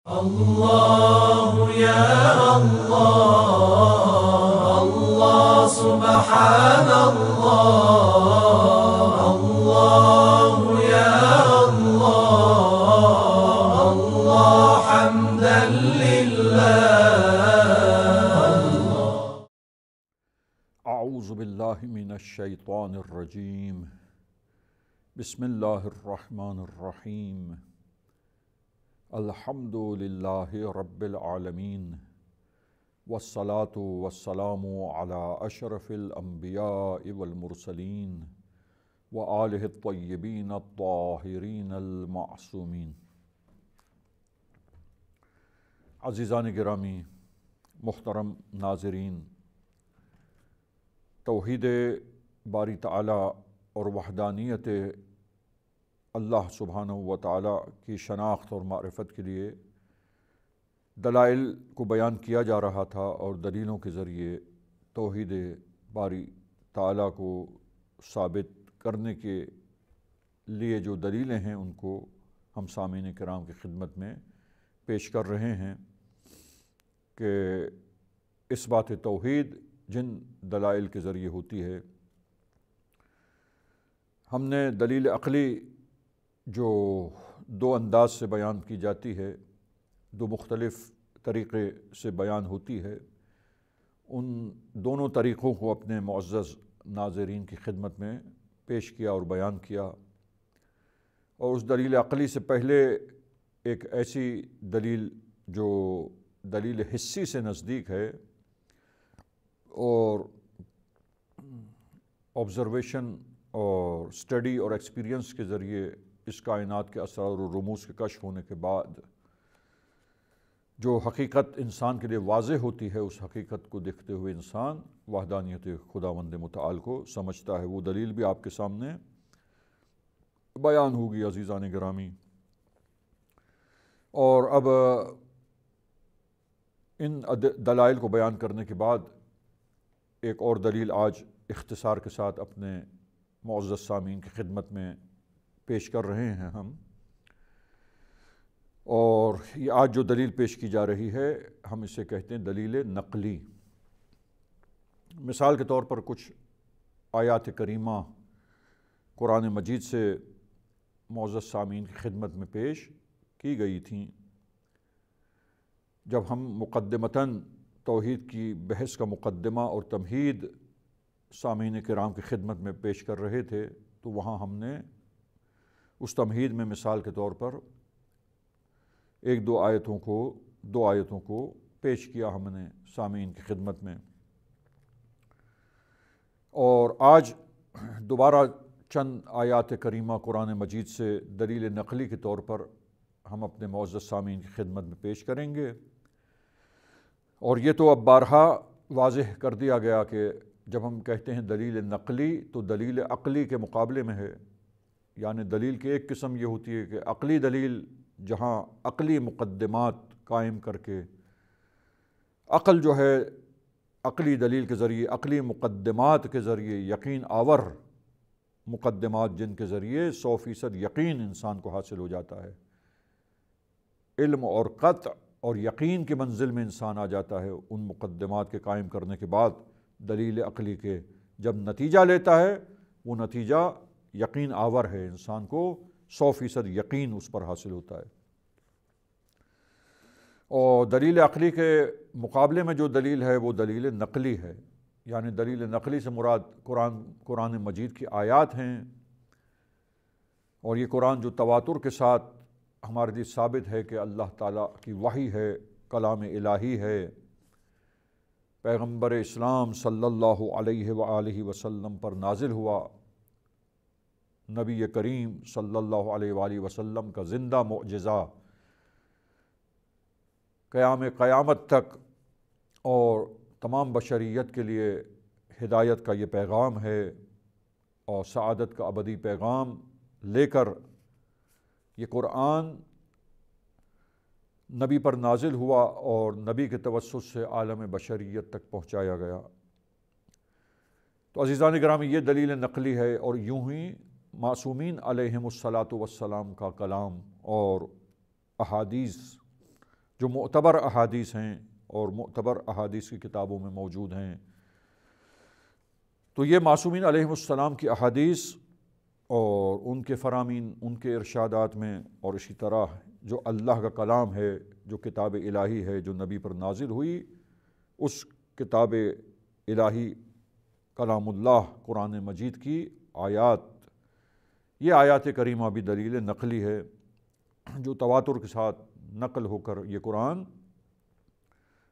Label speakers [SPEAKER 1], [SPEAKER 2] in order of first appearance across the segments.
[SPEAKER 1] الله يا الله الله سبحان الله الله يا الله الله حمدا لله.
[SPEAKER 2] أعوذ بالله من الشيطان الرجيم. بسم الله الرحمن الرحيم. الحمد لله رب العالمين والصلاة والسلام على أشرف الأنبياء والمرسلين وآله الطيبين الطاهرين المعصومين. عزیزان گرامی، محترم ناظرین، توحید باری تعالی اور وحدانیت اللہ سبحانہ و تعالیٰ کی شناخت اور معرفت کے لیے دلائل کو بیان کیا جا رہا تھا، اور دلیلوں کے ذریعے توحید باری تعالیٰ کو ثابت کرنے کے لیے جو دلیلیں ہیں ان کو ہم سامعین کرام کی خدمت میں پیش کر رہے ہیں کہ اس بات توحید جن دلائل کے ذریعے ہوتی ہے. ہم نے دلیل عقلی جو دو انداز سے بیان کی جاتی ہے، دو مختلف طریقے سے بیان ہوتی ہے، ان دونوں طریقوں کو اپنے معزز ناظرین کی خدمت میں پیش کیا اور بیان کیا. اور اس دلیل عقلی سے پہلے ایک ایسی دلیل جو دلیل حسی سے نزدیک ہے اور آبزرویشن اور اسٹڈی اور ایکسپیرینس کے ذریعے اس کائنات کے اسرار و رموز کے کشف ہونے کے بعد جو حقیقت انسان کے لیے واضح ہوتی ہے، اس حقیقت کو دیکھتے ہوئے انسان وحدانیت خداوند متعال کو سمجھتا ہے. وہ دلیل بھی آپ کے سامنے بیان ہوگی عزیزان گرامی. اور اب ان دلائل کو بیان کرنے کے بعد ایک اور دلیل آج اختصار کے ساتھ اپنے معزز سامعین کی خدمت میں پیش کر رہے ہیں ہم. اور یہ آج جو دلیل پیش کی جا رہی ہے ہم اسے کہتے ہیں دلیل نقلی. مثال کے طور پر کچھ آیات کریمہ قرآن مجید سے معزز سامعین کی خدمت میں پیش کی گئی تھیں. جب ہم مقدمتاً توحید کی بحث کا مقدمہ اور تمہید سامعین کرام کی خدمت میں پیش کر رہے تھے تو وہاں ہم نے اس تمہید میں مثال کے طور پر ایک دو آیتوں کو پیش کیا ہم نے سامعین کی خدمت میں. اور آج دوبارہ چند آیات کریمہ قرآن مجید سے دلیل نقلی کے طور پر ہم اپنے معزز سامعین کی خدمت میں پیش کریں گے. اور یہ تو اب بارہا واضح کر دیا گیا کہ جب ہم کہتے ہیں دلیل نقلی تو دلیل عقلی کے مقابلے میں ہے. یعنی دلیل کی ایک قسم یہ ہوتی ہے کہ عقلی دلیل، جہاں عقلی مقدمات قائم کر کے عقل جو ہے عقلی دلیل کے ذریعے، عقلی مقدمات کے ذریعے، یقین آور مقدمات جن کے ذریعے 100% یقین انسان کو حاصل ہو جاتا ہے، علم اور قطع اور یقین کی منزل میں انسان آ جاتا ہے. ان مقدمات کے قائم کرنے کے بعد دلیل عقلی کے جب نتیجہ لیتا ہے وہ نتیجہ یقین آور ہے، انسان کو 100% یقین اس پر حاصل ہوتا ہے. اور دلیل عقلی کے مقابلے میں جو دلیل ہے وہ دلیل نقلی ہے. یعنی دلیل نقلی سے مراد قرآن مجید کی آیات ہیں، اور یہ قرآن جو تواتر کے ساتھ ہمارے لیے ثابت ہے کہ اللہ تعالیٰ کی وحی ہے، کلام الہی ہے، پیغمبر اسلام صلی اللہ علیہ وآلہ وسلم پر نازل ہوا، نبی کریم صلی اللہ علیہ وآلہ وسلم کا زندہ معجزہ قیامت تک اور تمام بشریت کے لیے ہدایت کا یہ پیغام ہے اور سعادت کا ابدی پیغام لے کر یہ قرآن نبی پر نازل ہوا اور نبی کے توسط سے عالم بشریت تک پہنچایا گیا. تو عزیزان گرامی یہ دلیل نقلی ہے، اور یوں ہی معصومین علیہم الصلاۃ والسلام کا کلام اور احادیث جو معتبر احادیث ہیں اور معتبر احادیث کی کتابوں میں موجود ہیں۔ تو یہ معصومین علیہم السلام کی احادیث اور ان کے فرامین، ان کے ارشادات میں، اور اسی طرح جو اللہ کا کلام ہے، جو کتاب الہی ہے جو نبی پر نازل ہوئی، اس کتاب الہی کلام اللہ قرآن مجید کی آیات، یہ آیات کریمہ بھی دلیل نقلی ہے جو تواتر کے ساتھ نقل ہو کر یہ قرآن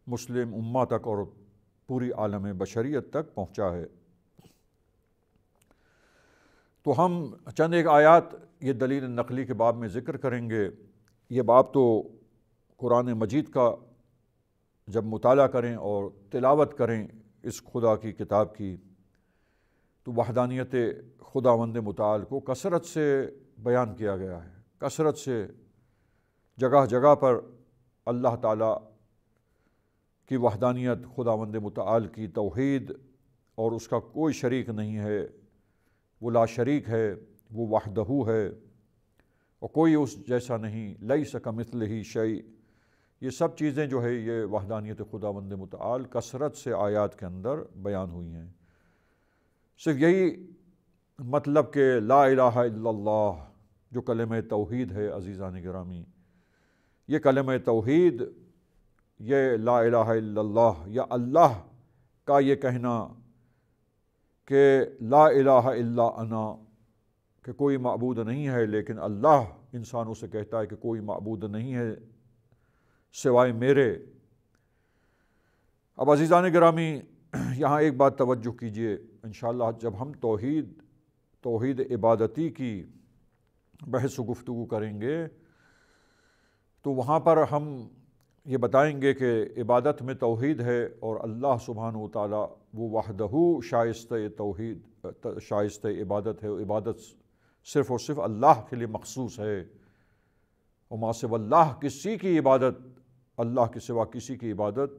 [SPEAKER 2] مسلم امہ تک اور پوری عالم بشریت تک پہنچا ہے۔ تو ہم چند ایک آیات یہ دلیل نقلی کے باب میں ذکر کریں گے۔ یہ باب تو قرآن مجید کا جب مطالعہ کریں اور تلاوت کریں اس خدا کی کتاب کی، تو وحدانیت خداوند متعال کو کثرت سے بیان کیا گیا ہے، کثرت سے جگہ جگہ پر اللہ تعالیٰ کی وحدانیت، خداوند متعال کی توحید اور اس کا کوئی شریک نہیں ہے، وہ لا شریک ہے، وہ وحدہ ہے اور کوئی اس جیسا نہیں، لیس کمثلہ شیء۔ یہ سب چیزیں جو ہے یہ وحدانیت خداوند متعال کثرت سے آیات کے اندر بیان ہوئی ہیں۔ صرف یہی مطلب کہ لا الہ الا اللہ جو کلمہ توحید ہے، عزیزان گرامی، یہ کلمہ توحید، یہ لا الہ الا اللہ یا اللہ کا یہ کہنا کہ لا الہ الا انا، کہ کوئی معبود نہیں ہے لیکن اللہ انسانوں سے کہتا ہے کہ کوئی معبود نہیں ہے سوائے میرے۔ اب عزیزان گرامی یہاں ایک بات توجہ کیجئے، انشاءاللہ جب ہم توحید عبادتی کی بحث و گفتگو کریں گے تو وہاں پر ہم یہ بتائیں گے کہ عبادت میں توحید ہے اور اللہ سبحانہ و تعالیٰ وہ وحدہ شائستہ توحید، شائستہ عبادت ہے، عبادت صرف اور صرف اللہ کے لیے مخصوص ہے، اور ما سوی اللہ، کسی کی عبادت، اللہ کے سوا کسی کی عبادت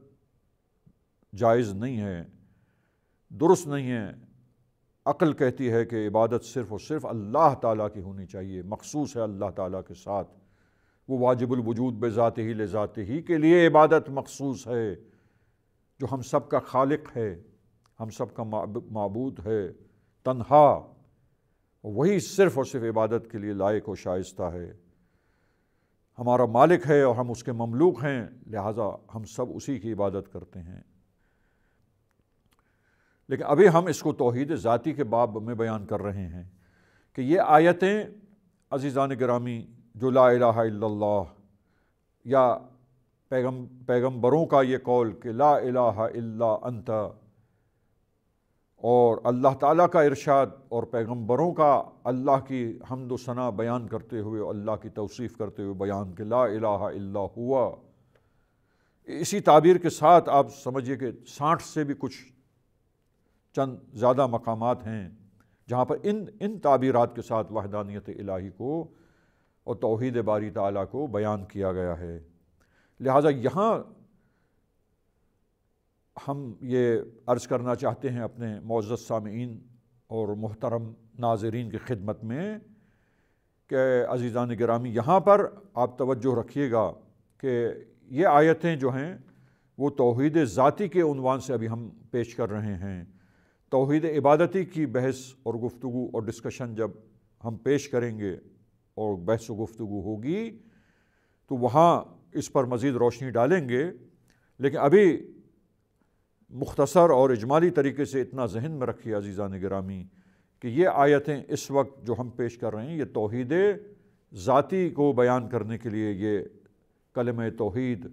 [SPEAKER 2] جائز نہیں ہے، درست نہیں ہے۔ عقل کہتی ہے کہ عبادت صرف اور صرف اللہ تعالیٰ کی ہونی چاہیے، مخصوص ہے اللہ تعالیٰ کے ساتھ، وہ واجب الوجود بذاتہ لذاتہ کے لیے عبادت مخصوص ہے، جو ہم سب کا خالق ہے، ہم سب کا معبود ہے، تنہا، وہی صرف اور صرف عبادت کے لیے لائق و شائستہ ہے، ہمارا مالک ہے اور ہم اس کے مملوک ہیں، لہٰذا ہم سب اسی کی عبادت کرتے ہیں۔ لیکن ابھی ہم اس کو توحید ذاتی کے باب میں بیان کر رہے ہیں کہ یہ آیتیں عزیزان گرامی جو لا الہ الا اللہ یا پیغمبروں کا یہ قول کہ لا الہ الا انت، اور اللہ تعالیٰ کا ارشاد اور پیغمبروں کا اللہ کی حمد و ثنا بیان کرتے ہوئے، اللہ کی توصیف کرتے ہوئے بیان کہ لا الہ الا ہوا، اسی تعبیر کے ساتھ آپ سمجھیے کہ 60 سے بھی کچھ چند زیادہ مقامات ہیں جہاں پر ان تعبیرات کے ساتھ وحدانیت الہی کو اور توحید باری تعالیٰ کو بیان کیا گیا ہے۔ لہٰذا یہاں ہم یہ عرض کرنا چاہتے ہیں اپنے معزز سامعین اور محترم ناظرین کی خدمت میں کہ عزیزان گرامی یہاں پر آپ توجہ رکھیے گا کہ یہ آیتیں جو ہیں وہ توحید ذاتی کے عنوان سے ابھی ہم پیش کر رہے ہیں۔ توحید عبادتی کی بحث اور گفتگو اور ڈسکشن جب ہم پیش کریں گے اور بحث و گفتگو ہوگی تو وہاں اس پر مزید روشنی ڈالیں گے، لیکن ابھی مختصر اور اجمالی طریقے سے اتنا ذہن میں رکھیے عزیزان گرامی کہ یہ آیتیں اس وقت جو ہم پیش کر رہے ہیں یہ توحید ذاتی کو بیان کرنے کے لیے یہ کلمہ توحید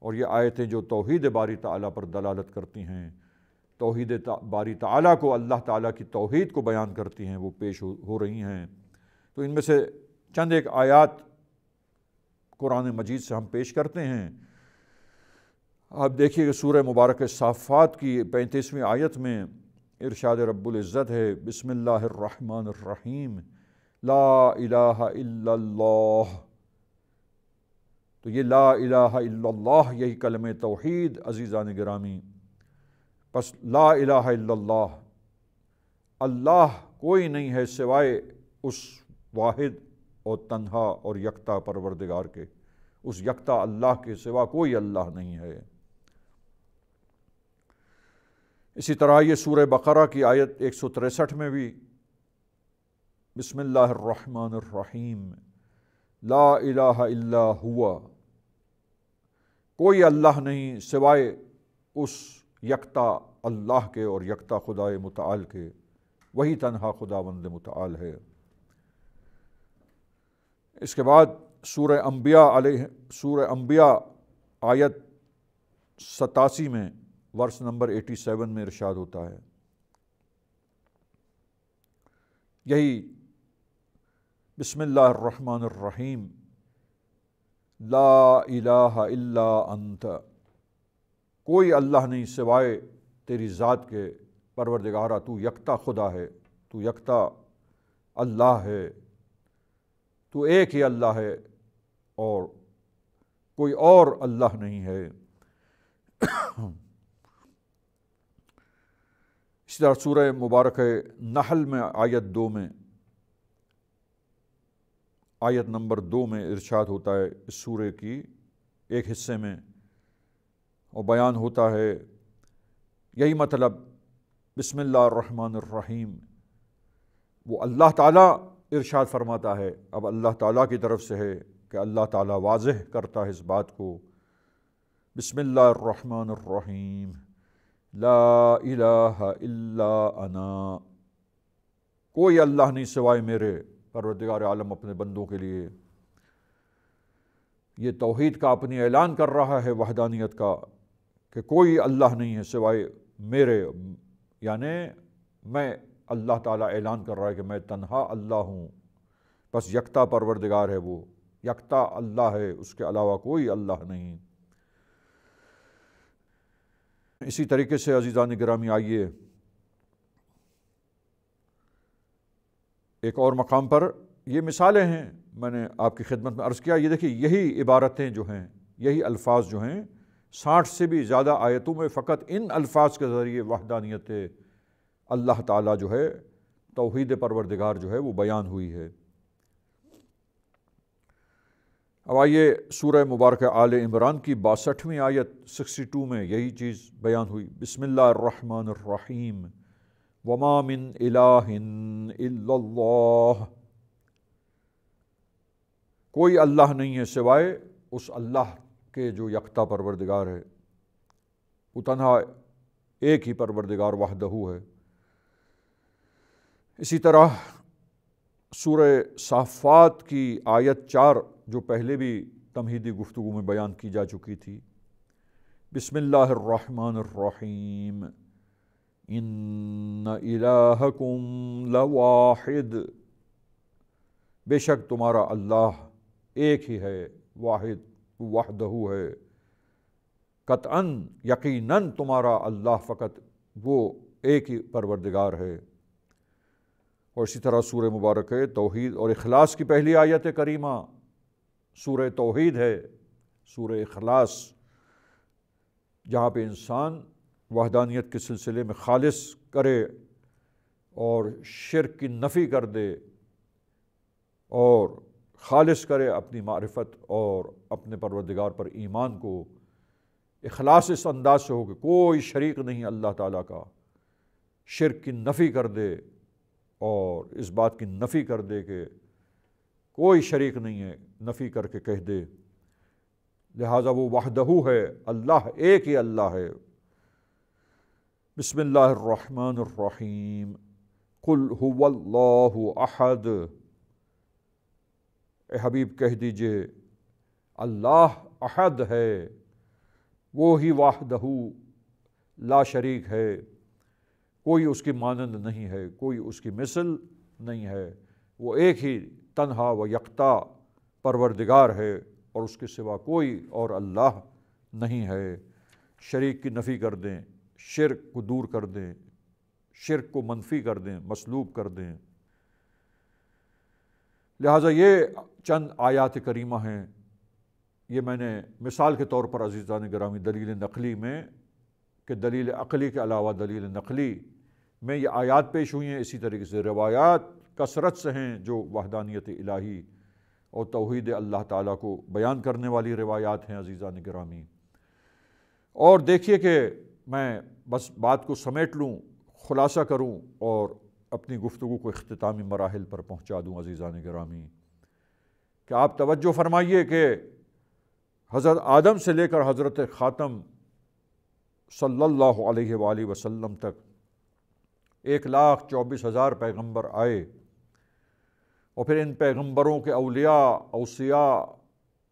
[SPEAKER 2] اور یہ آیتیں جو توحید باری تعالیٰ پر دلالت کرتی ہیں، توحید باری تعالیٰ کو، اللہ تعالیٰ کی توحید کو بیان کرتی ہیں، وہ پیش ہو رہی ہیں۔ تو ان میں سے چند ایک آیات قرآن مجید سے ہم پیش کرتے ہیں۔ آپ دیکھیے کہ سورہ مبارک صافات کی 35ویں آیت میں ارشاد رب العزت ہے، بسم اللہ الرحمن الرحیم، لا الہ الا اللہ۔ تو یہ لا الہ الا اللہ یہی کلمہ توحید عزیزان گرامی۔ پس لا الہ الا اللہ، اللہ کوئی نہیں ہے سوائے اس واحد اور تنہا اور یکتا پروردگار کے، اس یکتا اللہ کے سوا کوئی اللہ نہیں ہے۔ اسی طرح یہ سورہ بقرہ کی آیت 163 میں بھی بسم اللہ الرحمن الرحیم لا الہ الا ہوا، کوئی اللہ نہیں سوائے اس یکتا اللہ کے اور یکتا خدائے متعال کے، وہی تنہا خداوند متعال ہے۔ اس کے بعد سورہ انبیاء آیت 87 میں ورس نمبر 87 میں ارشاد ہوتا ہے، یہی بسم اللہ الرحمن الرحیم لا الہ الا انت، کوئی اللہ نہیں سوائے تیری ذات کے پروردگارہ، تو یکتا خدا ہے، تو یکتا اللہ ہے، تو ایک ہی اللہ ہے اور کوئی اور اللہ نہیں ہے۔ اسی طرح سورہ مبارک نحل میں آیت 2 میں آیت نمبر 2 میں ارشاد ہوتا ہے، اس سورہ کی ایک حصے میں، اور بیان ہوتا ہے یہی مطلب بسم اللہ الرحمن الرحیم، وہ اللہ تعالیٰ ارشاد فرماتا ہے، اب اللہ تعالیٰ کی طرف سے ہے کہ اللہ تعالیٰ واضح کرتا ہے اس بات کو، بسم اللہ الرحمن الرحیم لا الہ الا انا، کوئی اللہ نہیں سوائے میرے، پروردگار عالم اپنے بندوں کے لیے یہ توحید کا اپنی اعلان کر رہا ہے، وحدانیت کا، کہ کوئی اللہ نہیں ہے سوائے میرے، یعنی میں، اللہ تعالیٰ اعلان کر رہا ہے کہ میں تنہا اللہ ہوں، بس یکتا پروردگار ہے، وہ یکتا اللہ ہے، اس کے علاوہ کوئی اللہ نہیں۔ اسی طریقے سے عزیزان گرامی آئیے ایک اور مقام پر، یہ مثالیں ہیں میں نے آپ کی خدمت میں عرض کیا، یہ دیکھیے یہی عبارتیں جو ہیں، یہی الفاظ جو ہیں 60 سے بھی زیادہ آیتوں میں فقط ان الفاظ کے ذریعے وحدانیت اللہ تعالیٰ جو ہے، توحید پروردگار جو ہے وہ بیان ہوئی ہے۔ اب آئیے سورہ مبارکہ آل عمران کی 62ویں آیت 62 میں یہی چیز بیان ہوئی، بسم اللہ الرحمن الرحیم وما من الہ الا اللہ، کوئی اللہ نہیں ہے سوائے اس اللہ کے جو یکتا پروردگار ہے، وہ تنہا ایک ہی پروردگار وحدہ ہے۔ اسی طرح سورہ صافات کی آیت 4 جو پہلے بھی تمہیدی گفتگو میں بیان کی جا چکی تھی، بسم اللہ الرحمن الرحیم ان الہکم لواحد، بے شک تمہارا اللہ ایک ہی ہے، واحد وحدہ ہے، قطعاً یقیناً تمہارا اللہ فقط وہ ایک ہی پروردگار ہے۔ اور اسی طرح سورہ مبارک توحید اور اخلاص کی پہلی آیت کریمہ سورہ توحید ہے، سورہ اخلاص، جہاں پہ انسان وحدانیت کے سلسلے میں خالص کرے اور شرک کی نفی کر دے اور خالص کرے اپنی معرفت اور اپنے پروردگار پر ایمان کو، اخلاص اس انداز سے ہو کہ کوئی شریک نہیں اللہ تعالیٰ کا، شرک کی نفی کر دے اور اس بات کی نفی کر دے کہ کوئی شریک نہیں ہے، نفی کر کے کہہ دے، لہٰذا وہ وحدہ ہے، اللہ ایک ہی اللہ ہے۔ بسم اللہ الرحمن الرحیم قل هو اللہ احد، اے حبیب کہہ دیجئے اللہ احد ہے، وہی وحدہ لا شریک ہے، کوئی اس کی مانند نہیں ہے، کوئی اس کی مثل نہیں ہے، وہ ایک ہی تنہا و یکتا پروردگار ہے اور اس کے سوا کوئی اور اللہ نہیں ہے۔ شریک کی نفی کر دیں، شرک کو دور کر دیں، شرک کو منفی کر دیں، مسلوب کر دیں۔ لہٰذا یہ چند آیات کریمہ ہیں، یہ میں نے مثال کے طور پر عزیزان گرامی دلیل نقلی میں کہ دلیل عقلی کے علاوہ دلیل نقلی میں یہ آیات پیش ہوئی ہیں، اسی طریقے سے روایات کثرت سے ہیں جو وحدانیت الہی اور توحید اللہ تعالیٰ کو بیان کرنے والی روایات ہیں عزیزان گرامی۔ اور دیکھیے کہ میں بس بات کو سمیٹ لوں، خلاصہ کروں اور اپنی گفتگو کو اختتامی مراحل پر پہنچا دوں عزیزان گرامی، کہ آپ توجہ فرمائیے کہ حضرت آدم سے لے کر حضرت خاتم صلی اللہ علیہ وآلہ وسلم تک 1,24,000 پیغمبر آئے، اور پھر ان پیغمبروں کے اولیاء، اوصیاء،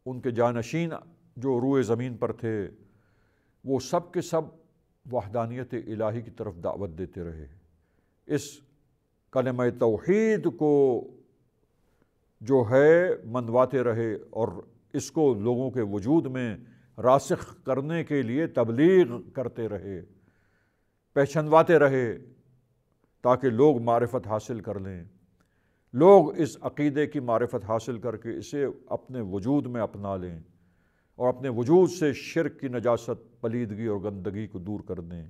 [SPEAKER 2] ان کے جانشین جو روئے زمین پر تھے، وہ سب کے سب وحدانیت الہی کی طرف دعوت دیتے رہے، اس کلمہ توحید کو جو ہے منواتے رہے، اور اس کو لوگوں کے وجود میں راسخ کرنے کے لیے تبلیغ کرتے رہے، پہچنواتے رہے، تاکہ لوگ معرفت حاصل کر لیں، لوگ اس عقیدے کی معرفت حاصل کر کے اسے اپنے وجود میں اپنا لیں، اور اپنے وجود سے شرک کی نجاست، پلیدگی اور گندگی کو دور کر دیں،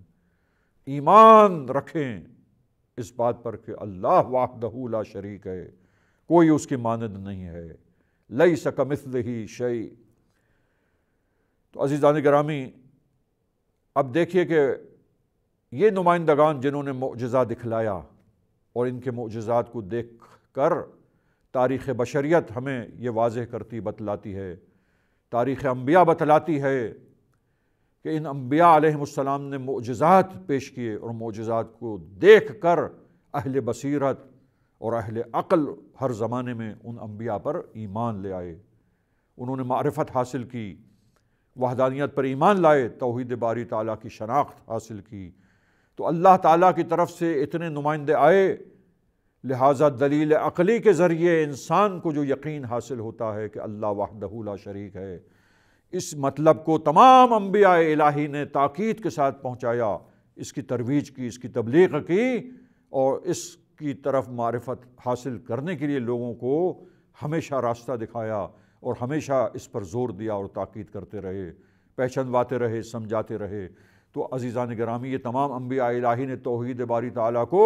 [SPEAKER 2] ایمان رکھیں اس بات پر کہ اللہ وحدہ لا شریک ہے، کوئی اس کی مانند نہیں ہے، لیس کمثلہ شیء۔ تو عزیزان گرامی، اب دیکھیے کہ یہ نمائندگان جنہوں نے معجزہ دکھلایا، اور ان کے معجزات کو دیکھ کر تاریخ بشریت ہمیں یہ واضح کرتی بتلاتی ہے، تاریخ انبیاء بتلاتی ہے کہ ان انبیاء علیہم السلام نے معجزات پیش کیے، اور معجزات کو دیکھ کر اہل بصیرت اور اہل عقل ہر زمانے میں ان انبیاء پر ایمان لے آئے، انہوں نے معرفت حاصل کی، وحدانیت پر ایمان لائے، توحید باری تعالیٰ کی شناخت حاصل کی۔ تو اللہ تعالیٰ کی طرف سے اتنے نمائندے آئے، لہٰذا دلیل عقلی کے ذریعے انسان کو جو یقین حاصل ہوتا ہے کہ اللہ وحدہ لا شریک ہے، اس مطلب کو تمام انبیاء الہی نے تاکید کے ساتھ پہنچایا، اس کی ترویج کی، اس کی تبلیغ کی، اور اس کی طرف معرفت حاصل کرنے کے لیے لوگوں کو ہمیشہ راستہ دکھایا، اور ہمیشہ اس پر زور دیا اور تاکید کرتے رہے، پہچنواتے رہے، سمجھاتے رہے۔ تو عزیزان گرامی، یہ تمام انبیاء الہی نے توحید باری تعالیٰ کو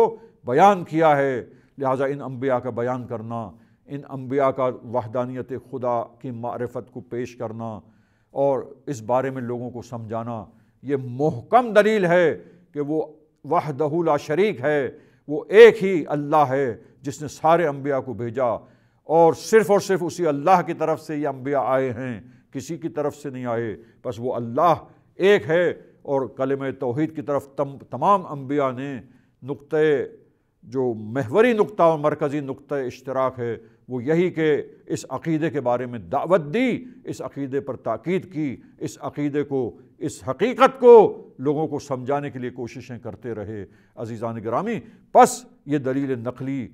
[SPEAKER 2] بیان کیا ہے، لہٰذا ان انبیاء کا بیان کرنا، ان انبیاء کا وحدانیت خدا کی معرفت کو پیش کرنا اور اس بارے میں لوگوں کو سمجھانا، یہ محکم دلیل ہے کہ وہ وحدہ لا شریک ہے، وہ ایک ہی اللہ ہے جس نے سارے انبیاء کو بھیجا، اور صرف اسی اللہ کی طرف سے یہ انبیاء آئے ہیں، کسی کی طرف سے نہیں آئے، بس وہ اللہ ایک ہے۔ اور کلمہ توحید کی طرف تمام انبیاء نے نقطہ، جو محوری نقطہ اور مرکزی نقطہ اشتراک ہے، وہ یہی کہ اس عقیدے کے بارے میں دعوت دی، اس عقیدے پر تاکید کی، اس عقیدے کو، اس حقیقت کو لوگوں کو سمجھانے کے لیے کوششیں کرتے رہے۔ عزیزان گرامی، پس یہ دلیل نقلی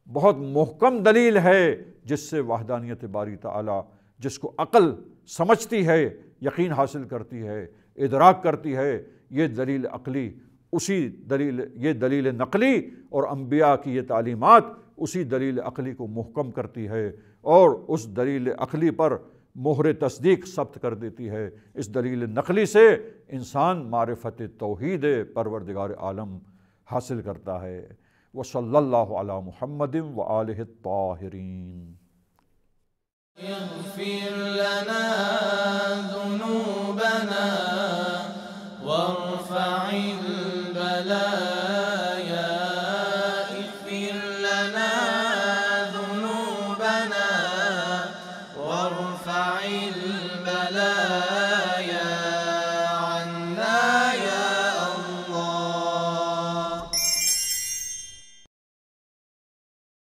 [SPEAKER 2] بہت محکم دلیل ہے، جس سے وحدانیت باری تعالیٰ، جس کو عقل سمجھتی ہے، یقین حاصل کرتی ہے، ادراک کرتی ہے، یہ دلیل عقلی، یہ دلیل نقلی اور انبیاء کی یہ تعلیمات اسی دلیل عقلی کو محکم کرتی ہے، اور اس دلیل عقلی پر مہر تصدیق ثبت کر دیتی ہے۔ اس دلیل نقلی سے انسان معرفت توحید پروردگار عالم حاصل کرتا ہے۔ وصلی اللہ علی محمد وآلہ الطاہرین۔
[SPEAKER 1] اغفر لنا ذنوبنا